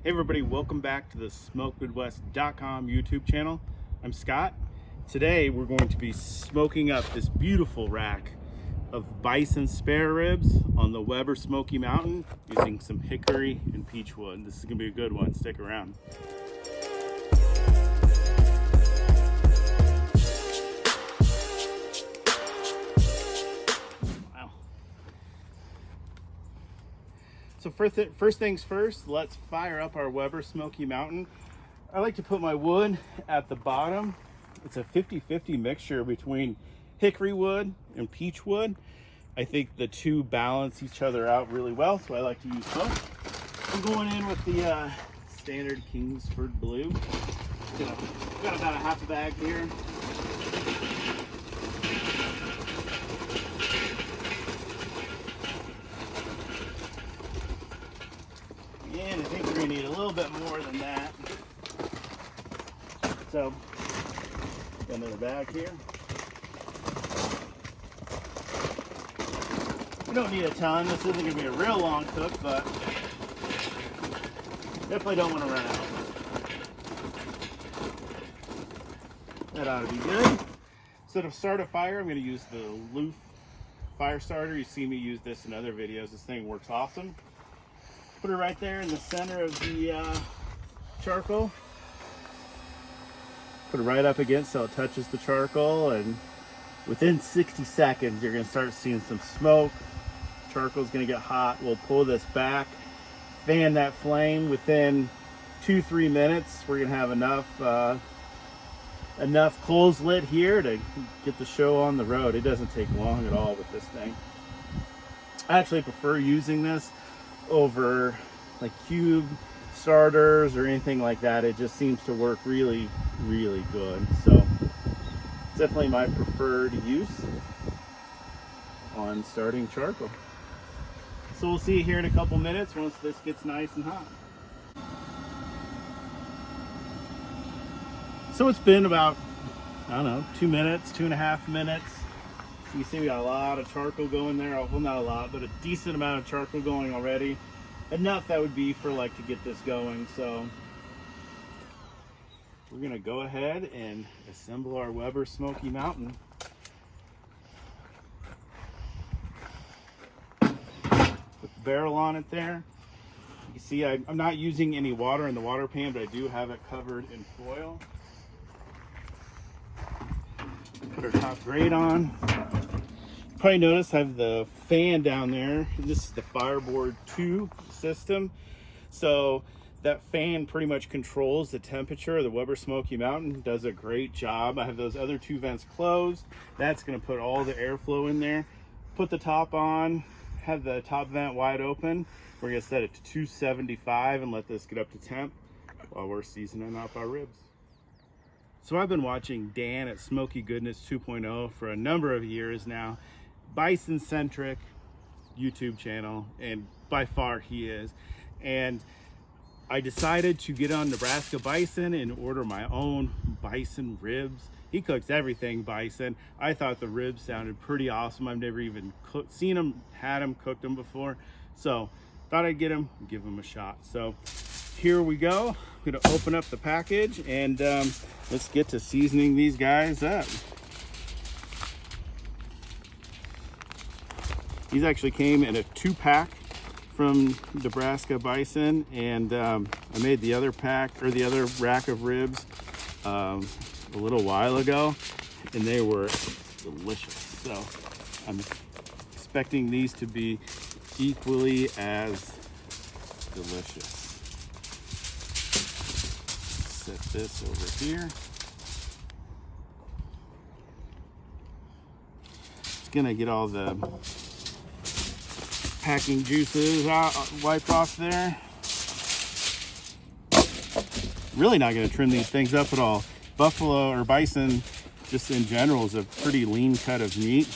Hey everybody, welcome back to the SmokeMidwest.com YouTube channel. I'm Scott. Today we're going to be smoking up this beautiful rack of bison spare ribs on the Weber Smoky Mountain using some hickory and peach wood. This is going to be a good one. Stick around. So first things first, let's fire up our Weber Smoky Mountain. I like to put my wood at the bottom. It's a 50-50 mixture between hickory wood and peach wood. I think the two balance each other out really well, so I like to use both. I'm going in with the standard Kingsford Blue. Got about a half a bag here. And I think we're going to need a little bit more than that. So, another bag here. We don't need a ton. This isn't going to be a real long cook, but definitely don't want to run out. That ought to be good. So to start a fire, I'm going to use the Loof fire starter. You see me use this in other videos. This thing works awesome. Put it right there in the center of the charcoal. Put it right up against so it touches the charcoal, and within 60 seconds you're going to start seeing some smoke. Charcoal's going to get hot. We'll pull this back, fan that flame. Within 2-3 minutes we're going to have enough coals lit here to get the show on the road. It doesn't take long at all with this thing. I actually prefer using this over like cube starters or anything like that. It just seems to work really good. So it's definitely my preferred use on starting charcoal. So we'll see you here in a couple minutes once this gets nice and hot. So it's been about, I don't know, 2 minutes, 2.5 minutes. You see we got a lot of charcoal going there. Well, not a lot, but a decent amount of charcoal going already. Enough that would be for like to get this going. So we're gonna go ahead and assemble our Weber Smoky Mountain. Put the barrel on it there. You can see I'm not using any water in the water pan, but I do have it covered in foil. Put our top grate on. Probably notice I have the fan down there. This is the Fireboard 2 system. So that fan pretty much controls the temperature of the Weber Smoky Mountain. Does a great job. I have those other two vents closed. That's going to put all the airflow in there. Put the top on, have the top vent wide open. We're going to set it to 275 and let this get up to temp while we're seasoning up our ribs. So I've been watching Dan at Smoky Goodness 2.0 for a number of years now. Bison centric YouTube channel, and by far he is. And I decided to get on Nebraska Bison and order my own bison ribs. He cooks everything bison. I thought the ribs sounded pretty awesome. I've never even seen them, had them, cooked them before. So thought I'd get them, give them a shot. So here we go. I'm gonna open up the package and let's get to seasoning these guys up. These actually came in a 2-pack from Nebraska Bison, and I made the other pack, or the other rack of ribs a little while ago, and they were delicious. So I'm expecting these to be equally as delicious. Set this over here. Just gonna get all the packing juices out, wiped off there. Really not going to trim these things up at all. Buffalo or bison, just in general, is a pretty lean cut of meat,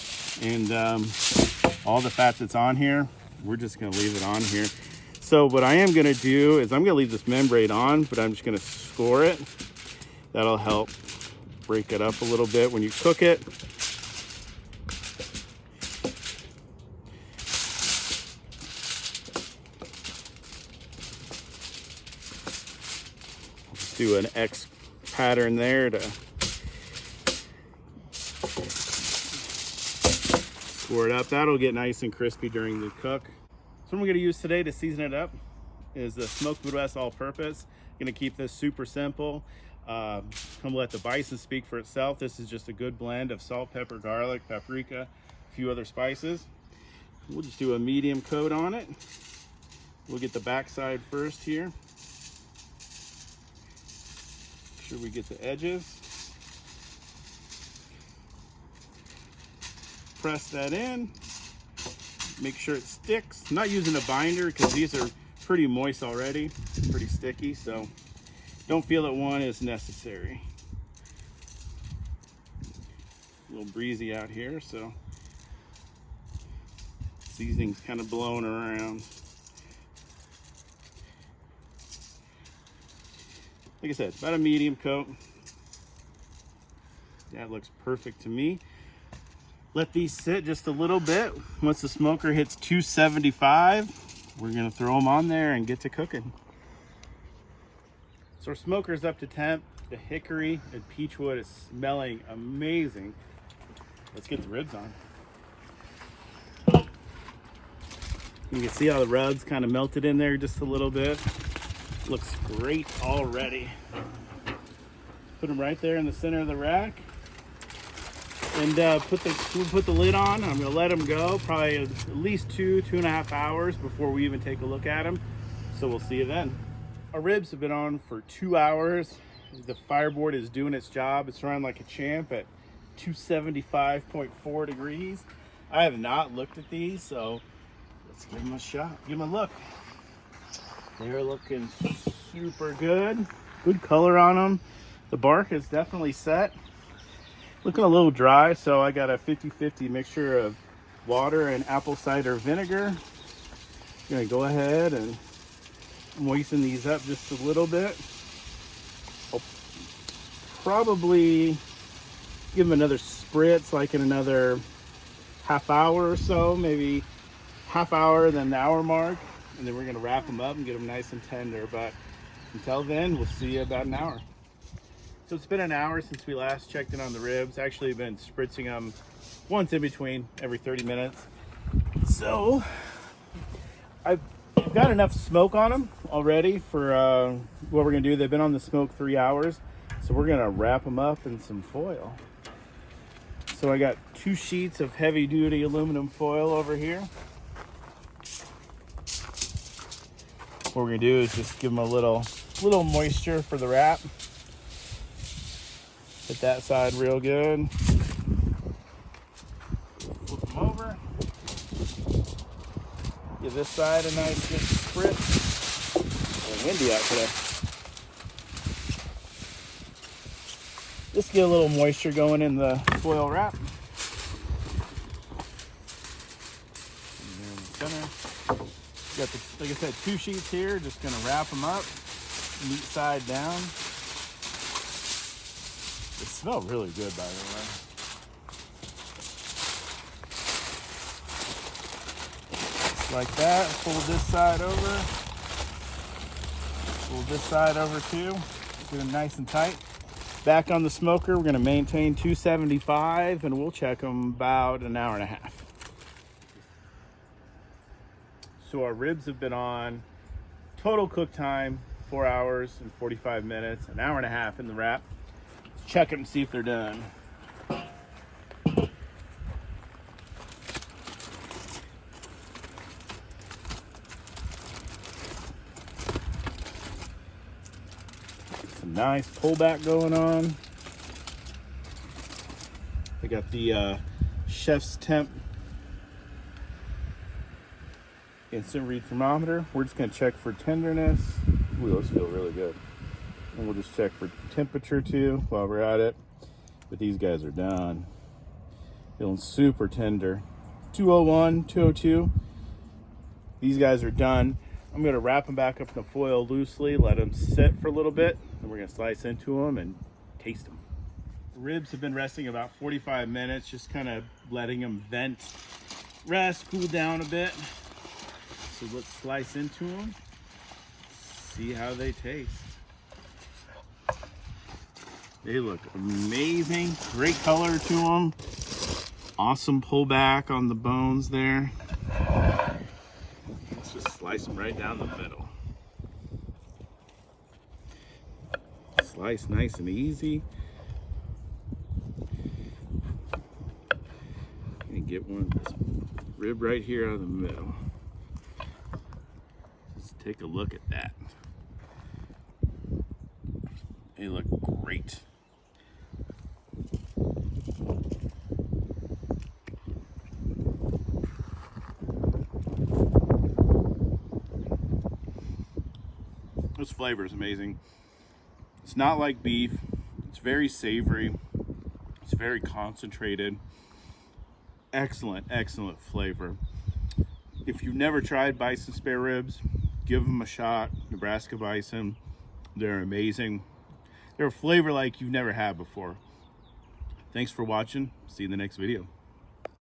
and all the fat that's on here, we're just going to leave it on here. So what I am going to do is I'm going to leave this membrane on, but I'm just going to score it. That'll help break it up a little bit when you cook it. Just do an X pattern there to pour it up. That'll get nice and crispy during the cook. So what we're gonna use today to season it up is the Smoked Midwest All-Purpose. Gonna keep this super simple. I'm gonna let the Bison speak for itself. This is just a good blend of salt, pepper, garlic, paprika, a few other spices. We'll just do a medium coat on it. We'll get the backside first here. Make sure we get the edges. Press that in. Make sure it sticks. I'm not using a binder because these are pretty moist already, pretty sticky, so don't feel that one is necessary. A little breezy out here, so seasoning's kind of blowing around. Like I said, about a medium coat. That looks perfect to me. Let these sit just a little bit. Once the smoker hits 275, we're gonna throw them on there and get to cooking. So our smoker's up to temp. The hickory and peachwood is smelling amazing. Let's get the ribs on. You can see how the rubs kind of melted in there just a little bit. Looks great already. Put them right there in the center of the rack. And we'll put the lid on. I'm gonna let them go probably at least 2.5 hours before we even take a look at them. So we'll see you then. Our ribs have been on for 2 hours. The fireboard is doing its job. It's running like a champ at 275.4 degrees. I have not looked at these, so let's give them a shot. Give them a look. They're looking super good. Good color on them. The bark is definitely set. Looking a little dry, so I got a 50-50 mixture of water and apple cider vinegar. I'm gonna go ahead and moisten these up just a little bit. I'll probably give them another spritz, like in another half hour or so, maybe half hour, then the hour mark, and then we're gonna wrap them up and get them nice and tender. But until then, we'll see you about an hour. So it's been an hour since we last checked in on the ribs. Actually been spritzing them once in between, every 30 minutes. So I've got enough smoke on them already for what we're gonna do. They've been on the smoke 3 hours. So we're gonna wrap them up in some foil. So I got 2 sheets of heavy duty aluminum foil over here. What we're gonna do is just give them a little moisture for the wrap. Hit that side real good. Flip them over. Give this side a nice good spritz. It's windy out today. Just get a little moisture going in the foil wrap. And there in the center. Got the, like I said, 2 sheets here. Just gonna wrap them up, meat side down. They smell really good, by the way. Just like that. Fold this side over. Fold this side over too. Get them nice and tight. Back on the smoker, we're going to maintain 275, and we'll check them about an hour and a half. So our ribs have been on. Total cook time 4 hours and 45 minutes, an hour and a half in the wrap. Check them, see if they're done. Some nice pullback going on. I got the chef's temp instant read thermometer. We're just gonna check for tenderness. Ooh, those feel really good. And we'll just check for temperature too while we're at it. But these guys are done. Feeling super tender. 201, 202. These guys are done. I'm gonna wrap them back up in the foil loosely, let them sit for a little bit, and we're gonna slice into them and taste them. The ribs have been resting about 45 minutes, just kind of letting them vent, rest, cool down a bit. So let's slice into them, see how they taste. They look amazing. Great color to them. Awesome pullback on the bones there. Let's just slice them right down the middle. Slice nice and easy. And get one this rib right here out of the middle. Just take a look at that. They look great. This flavor is amazing. It's not like beef. It's very savory. It's very concentrated. Excellent, excellent flavor. If you've never tried bison spare ribs, give them a shot. Nebraska bison, they're amazing. They're a flavor like you've never had before. Thanks for watching. See you in the next video.